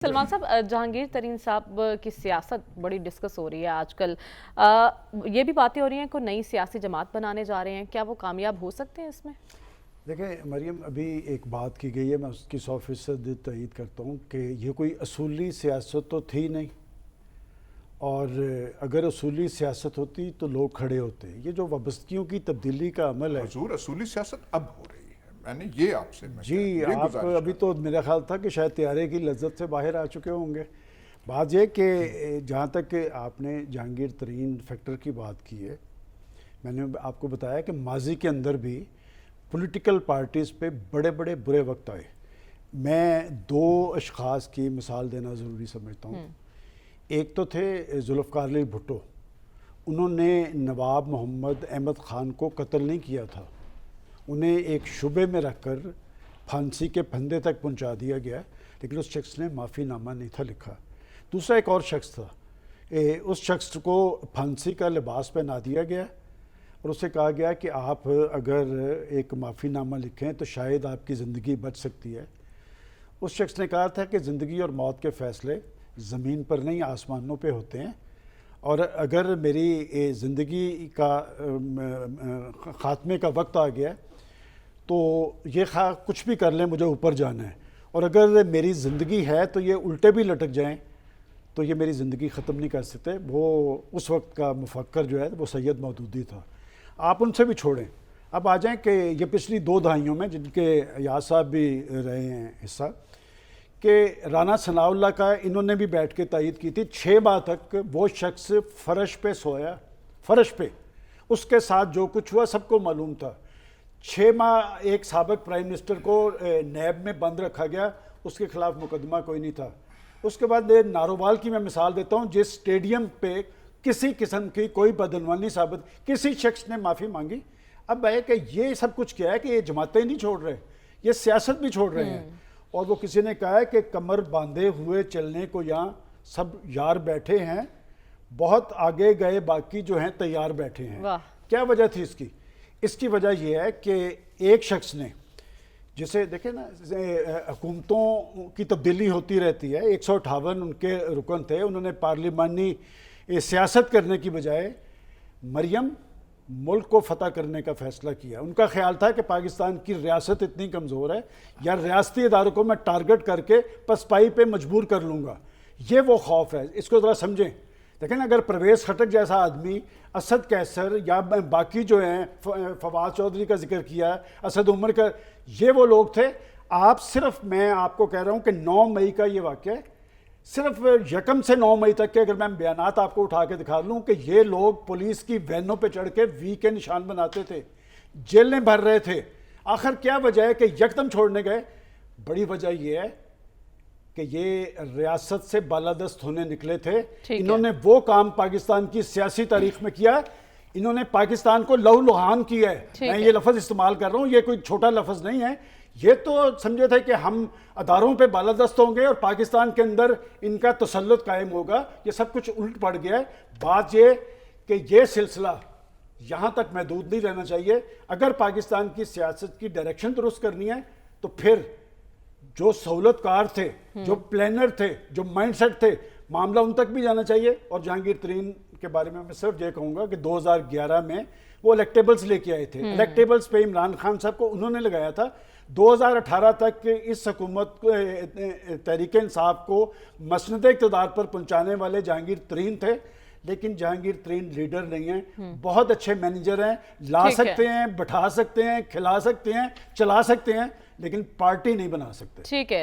سلمان صاحب، جہانگیر ترین صاحب کی سیاست بڑی ڈسکس ہو رہی ہے آج کل. یہ بھی باتیں ہو رہی ہیں کہ نئی سیاسی جماعت بنانے جا رہے ہیں. کیا وہ کامیاب ہو سکتے ہیں اس میں؟ دیکھیں مریم، ابھی ایک بات کی گئی ہے، میں اس کی 100% تائید کرتا ہوں کہ یہ کوئی اصولی سیاست تو تھی نہیں، اور اگر اصولی سیاست ہوتی تو لوگ کھڑے ہوتے. یہ جو وابستگیوں کی تبدیلی کا عمل ہے، حضور اصولی سیاست اب ہو رہی ہے. میں نے یہ آپ سے جی آپ ابھی تو میرا خیال تھا کہ شاید طیارے کی لذت سے باہر آ چکے ہوں گے. بات یہ کہ جہاں تک کہ آپ نے جہانگیر ترین فیکٹر کی بات کی ہے، میں نے آپ کو بتایا کہ ماضی کے اندر بھی پولیٹیکل پارٹیز پہ بڑے بڑے برے وقت آئے. میں دو اشخاص کی مثال دینا ضروری سمجھتا ہوں. ایک تو تھے ذوالفقار علی بھٹو. انہوں نے نواب محمد احمد خان کو قتل نہیں کیا تھا، انہیں ایک شبے میں رکھ کر پھانسی کے پھندے تک پہنچا دیا گیا، لیکن اس شخص نے معافی نامہ نہیں تھا لکھا. دوسرا ایک اور شخص تھا، اس شخص کو پھانسی کا لباس پہنا دیا گیا اور اسے کہا گیا کہ آپ اگر ایک معافی نامہ لکھیں تو شاید آپ کی زندگی بچ سکتی ہے. اس شخص نے کہا تھا کہ زندگی اور موت کے فیصلے زمین پر نہیں آسمانوں پہ ہوتے ہیں، اور اگر میری زندگی کا خاتمے کا وقت آ گیا تو یہ کچھ بھی کر لیں، مجھے اوپر جانا ہے، اور اگر میری زندگی ہے تو یہ الٹے بھی لٹک جائیں تو یہ میری زندگی ختم نہیں کر سکتے. وہ اس وقت کا مفکر جو ہے وہ سید مودودی تھا. آپ ان سے بھی چھوڑیں، اب آ جائیں کہ یہ پچھلی 2 دہائیوں میں جن کے ایاز صاحب بھی رہے ہیں حصہ، کہ رانا ثناء اللہ کا انہوں نے بھی بیٹھ کے تائید کی تھی. 6 ماہ تک وہ شخص فرش پہ سویا، فرش پہ، اس کے ساتھ جو کچھ ہوا سب کو معلوم تھا. 6 ماہ ایک سابق پرائم منسٹر کو نیب میں بند رکھا گیا، اس کے خلاف مقدمہ کوئی نہیں تھا. اس کے بعد نارووال کی میں مثال دیتا ہوں، جس اسٹیڈیم پہ کسی قسم کی کوئی بدعنوانی ثابت، کسی شخص نے معافی مانگی. اب ہے کہ یہ سب کچھ کیا ہے کہ یہ جماعتیں نہیں چھوڑ رہے، یہ سیاست بھی چھوڑ رہے ہیں. اور وہ کسی نے کہا ہے کہ کمر باندھے ہوئے چلنے کو یہاں سب یار بیٹھے ہیں، بہت آگے گئے باقی جو ہیں تیار بیٹھے ہیں. کیا وجہ تھی اس کی؟ اس کی وجہ یہ ہے کہ ایک شخص نے، جسے دیکھیں نا، حکومتوں کی تبدیلی ہوتی رہتی ہے. 158 ان کے رکن تھے، انہوں نے پارلیمانی سیاست کرنے کی بجائے مریم ملک کو فتح کرنے کا فیصلہ کیا. ان کا خیال تھا کہ پاکستان کی ریاست اتنی کمزور ہے، یا ریاستی اداروں کو میں ٹارگٹ کر کے پسپائی پہ مجبور کر لوں گا. یہ وہ خوف ہے، اس کو ذرا سمجھیں. لیکن اگر پرویز خٹک جیسا آدمی، اسد کیسر، یا باقی جو ہیں، فواد چودھری کا ذکر کیا، اسد عمر کا، یہ وہ لوگ تھے. آپ صرف، میں آپ کو کہہ رہا ہوں کہ 9 مئی کا یہ واقعہ ہے، صرف 1 سے 9 مئی تک کے اگر میں بیانات آپ کو اٹھا کے دکھا لوں کہ یہ لوگ پولیس کی وینوں پہ چڑھ کے وی کے نشان بناتے تھے، جیلیں بھر رہے تھے. آخر کیا وجہ ہے کہ یکدم چھوڑنے گئے؟ بڑی وجہ یہ ہے کہ یہ ریاست سے بالادست ہونے نکلے تھے. انہوں نے وہ کام پاکستان کی سیاسی تاریخ میں کیا، انہوں نے پاکستان کو لہو لہان کیا ہے. میں یہ لفظ استعمال کر رہا ہوں، یہ کوئی چھوٹا لفظ نہیں ہے. یہ تو سمجھے تھے کہ ہم اداروں پہ بالادست ہوں گے اور پاکستان کے اندر ان کا تسلط قائم ہوگا. یہ سب کچھ الٹ پڑ گیا ہے. بات یہ کہ یہ سلسلہ یہاں تک محدود نہیں رہنا چاہیے. اگر پاکستان کی سیاست کی ڈائریکشن درست کرنی ہے تو پھر جو سہولت کار تھے، جو پلانر تھے، جو مائنڈ سیٹ تھے، معاملہ ان تک بھی جانا چاہیے. اور جہانگیر ترین کے بارے میں صرف یہ کہوں گا کہ 2011 میں وہ الیکٹیبلز لے کے آئے تھے. الیکٹیبلز پہ عمران خان صاحب کو انہوں نے لگایا تھا. 2018 تک اس حکومت تحریک انصاف کو مسند اقتدار پر پہنچانے والے جہانگیر ترین تھے. لیکن جہانگیر ترین لیڈر نہیں ہیں، بہت اچھے مینیجر ہیں، لا سکتے ہیں، بٹھا سکتے ہیں، کھلا سکتے ہیں، چلا سکتے ہیں، لیکن پارٹی نہیں بنا سکتے. ٹھیک ہے.